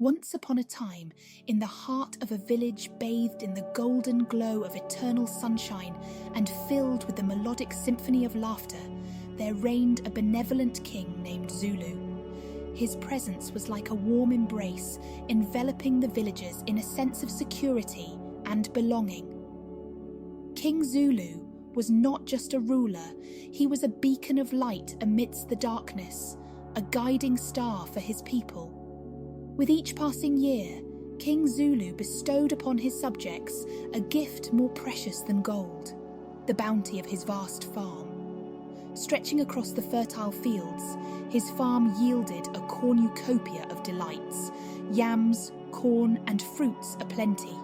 Once upon a time, in the heart of a village bathed in the golden glow of eternal sunshine and filled with the melodic symphony of laughter, there reigned a benevolent king named Zulu. His presence was like a warm embrace, enveloping the villagers in a sense of security and belonging. King Zulu was not just a ruler, he was a beacon of light amidst the darkness, a guiding star for his people. With each passing year, King Zulu bestowed upon his subjects a gift more precious than gold, the bounty of his vast farm. Stretching across the fertile fields, his farm yielded a cornucopia of delights, yams, corn, and fruits aplenty.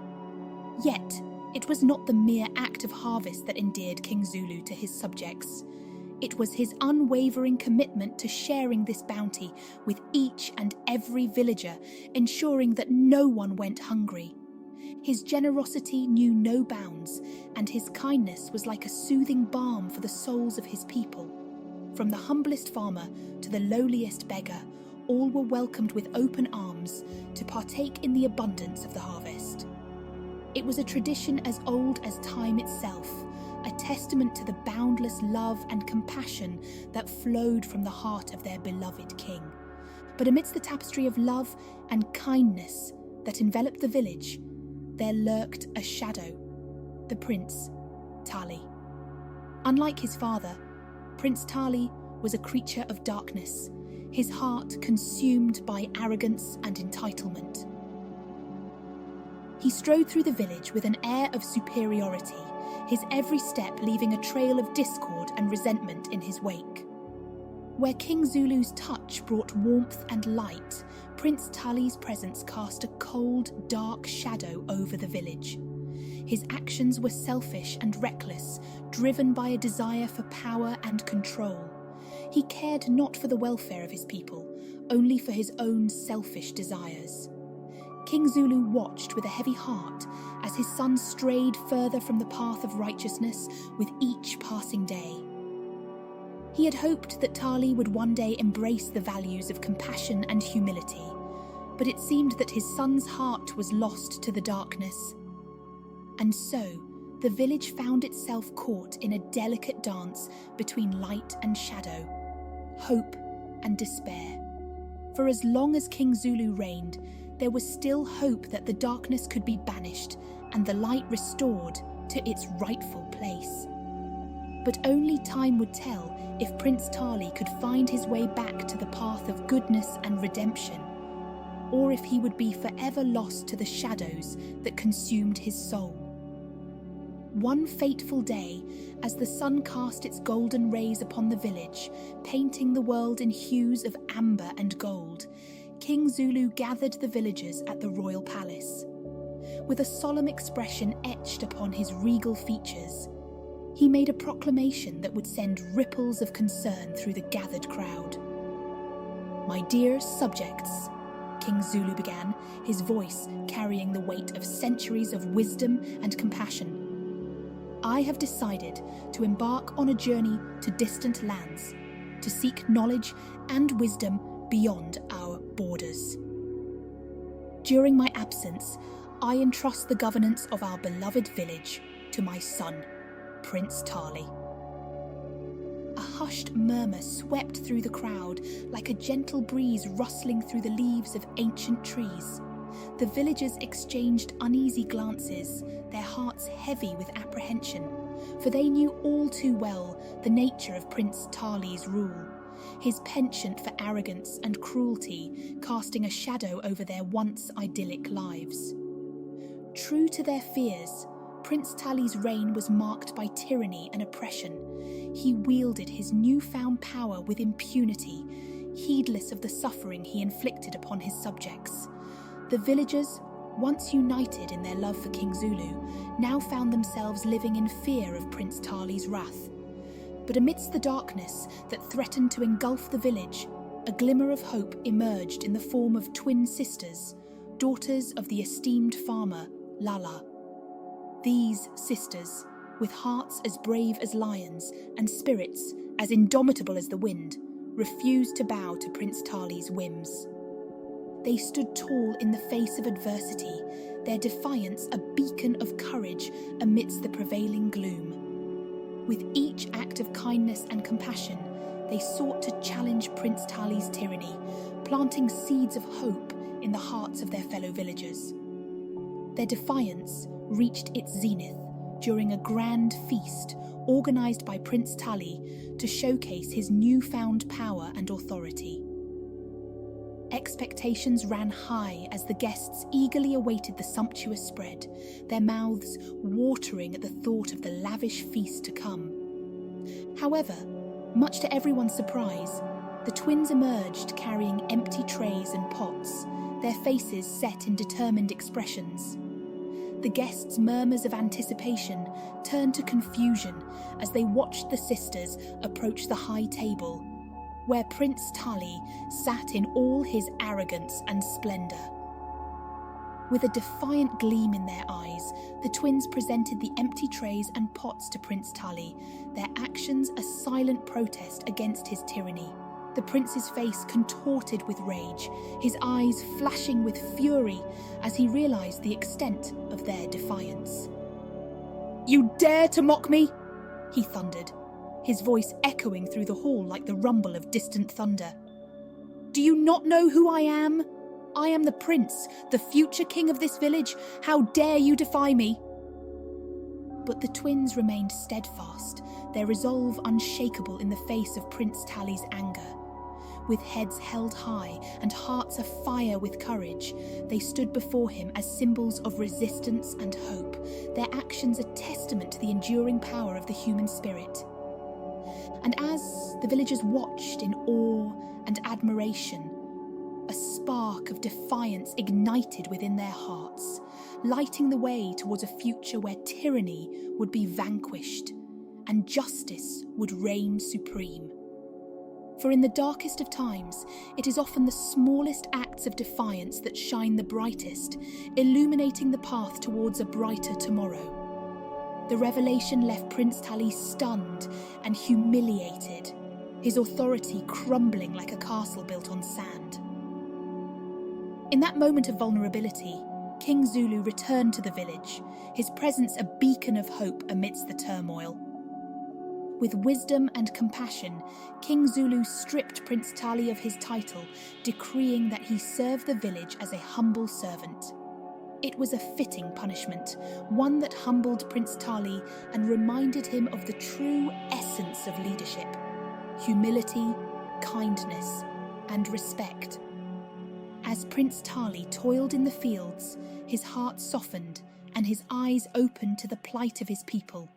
Yet, it was not the mere act of harvest that endeared King Zulu to his subjects. It was his unwavering commitment to sharing this bounty with each and every villager, ensuring that no one went hungry. His generosity knew no bounds, and his kindness was like a soothing balm for the souls of his people. From the humblest farmer to the lowliest beggar, all were welcomed with open arms to partake in the abundance of the harvest. It was a tradition as old as time itself, a testament to the boundless love and compassion that flowed from the heart of their beloved king. But amidst the tapestry of love and kindness that enveloped the village, there lurked a shadow, the Prince Tali. Unlike his father, Prince Tali was a creature of darkness, his heart consumed by arrogance and entitlement. He strode through the village with an air of superiority, his every step leaving a trail of discord and resentment in his wake. Where King Zulu's touch brought warmth and light, Prince Tali's presence cast a cold, dark shadow over the village. His actions were selfish and reckless, driven by a desire for power and control. He cared not for the welfare of his people, only for his own selfish desires. King Zulu watched with a heavy heart as his son strayed further from the path of righteousness with each passing day. He had hoped that Tali would one day embrace the values of compassion and humility, but it seemed that his son's heart was lost to the darkness. And so, the village found itself caught in a delicate dance between light and shadow, hope and despair. For as long as King Zulu reigned, there was still hope that the darkness could be banished and the light restored to its rightful place. But only time would tell if Prince Tali could find his way back to the path of goodness and redemption, or if he would be forever lost to the shadows that consumed his soul. One fateful day, as the sun cast its golden rays upon the village, painting the world in hues of amber and gold, King Zulu gathered the villagers at the royal palace. With a solemn expression etched upon his regal features, he made a proclamation that would send ripples of concern through the gathered crowd. "My dear subjects," King Zulu began, his voice carrying the weight of centuries of wisdom and compassion. "I have decided to embark on a journey to distant lands, to seek knowledge and wisdom beyond our borders. During my absence, I entrust the governance of our beloved village to my son, Prince Tali." A hushed murmur swept through the crowd like a gentle breeze rustling through the leaves of ancient trees. The villagers exchanged uneasy glances, their hearts heavy with apprehension, for they knew all too well the nature of Prince Tali's rule, his penchant for arrogance and cruelty casting a shadow over their once idyllic lives. True to their fears, Prince Tali's reign was marked by tyranny and oppression. He wielded his newfound power with impunity, heedless of the suffering he inflicted upon his subjects. The villagers, once united in their love for King Zulu, now found themselves living in fear of Prince Tali's wrath. But amidst the darkness that threatened to engulf the village, a glimmer of hope emerged in the form of twin sisters, daughters of the esteemed farmer, Lala. These sisters, with hearts as brave as lions and spirits as indomitable as the wind, refused to bow to Prince Tali's whims. They stood tall in the face of adversity, their defiance a beacon of courage amidst the prevailing gloom. With each act of kindness and compassion, they sought to challenge Prince Tali's tyranny, planting seeds of hope in the hearts of their fellow villagers. Their defiance reached its zenith during a grand feast organised by Prince Tali to showcase his newfound power and authority. Expectations ran high as the guests eagerly awaited the sumptuous spread, their mouths watering at the thought of the lavish feast to come. However, much to everyone's surprise, the twins emerged carrying empty trays and pots, their faces set in determined expressions. The guests' murmurs of anticipation turned to confusion as they watched the sisters approach the high table, where Prince Tali sat in all his arrogance and splendour. With a defiant gleam in their eyes, the twins presented the empty trays and pots to Prince Tali, their actions a silent protest against his tyranny. The prince's face contorted with rage, his eyes flashing with fury as he realised the extent of their defiance. "You dare to mock me?" he thundered, his voice echoing through the hall like the rumble of distant thunder. "Do you not know who I am? I am the prince, the future king of this village. How dare you defy me?" But the twins remained steadfast, their resolve unshakable in the face of Prince Tali's anger. With heads held high and hearts afire with courage, they stood before him as symbols of resistance and hope, their actions a testament to the enduring power of the human spirit. And as the villagers watched in awe and admiration, a spark of defiance ignited within their hearts, lighting the way towards a future where tyranny would be vanquished and justice would reign supreme. For in the darkest of times, it is often the smallest acts of defiance that shine the brightest, illuminating the path towards a brighter tomorrow. The revelation left Prince Tali stunned and humiliated, his authority crumbling like a castle built on sand. In that moment of vulnerability, King Zulu returned to the village, his presence a beacon of hope amidst the turmoil. With wisdom and compassion, King Zulu stripped Prince Tali of his title, decreeing that he serve the village as a humble servant. It was a fitting punishment, one that humbled Prince Tali and reminded him of the true essence of leadership: humility, kindness, and respect. As Prince Tali toiled in the fields, his heart softened and his eyes opened to the plight of his people.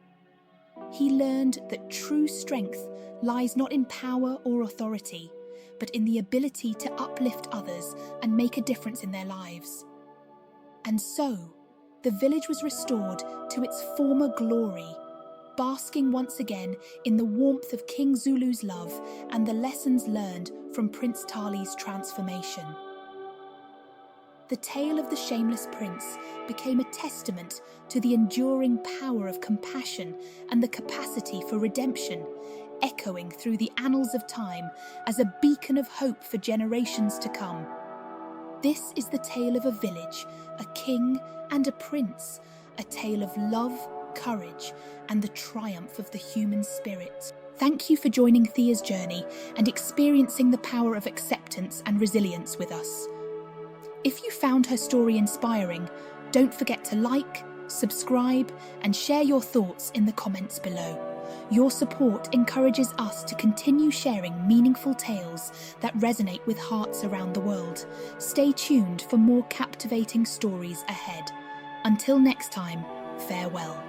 He learned that true strength lies not in power or authority, but in the ability to uplift others and make a difference in their lives. And so, the village was restored to its former glory, basking once again in the warmth of King Zulu's love and the lessons learned from Prince Tali's transformation. The tale of the shameless prince became a testament to the enduring power of compassion and the capacity for redemption, echoing through the annals of time as a beacon of hope for generations to come. This is the tale of a village, a king and a prince, a tale of love, courage, and the triumph of the human spirit. Thank you for joining Thea's journey and experiencing the power of acceptance and resilience with us. If you found her story inspiring, don't forget to like, subscribe, and share your thoughts in the comments below. Your support encourages us to continue sharing meaningful tales that resonate with hearts around the world. Stay tuned for more captivating stories ahead. Until next time, farewell.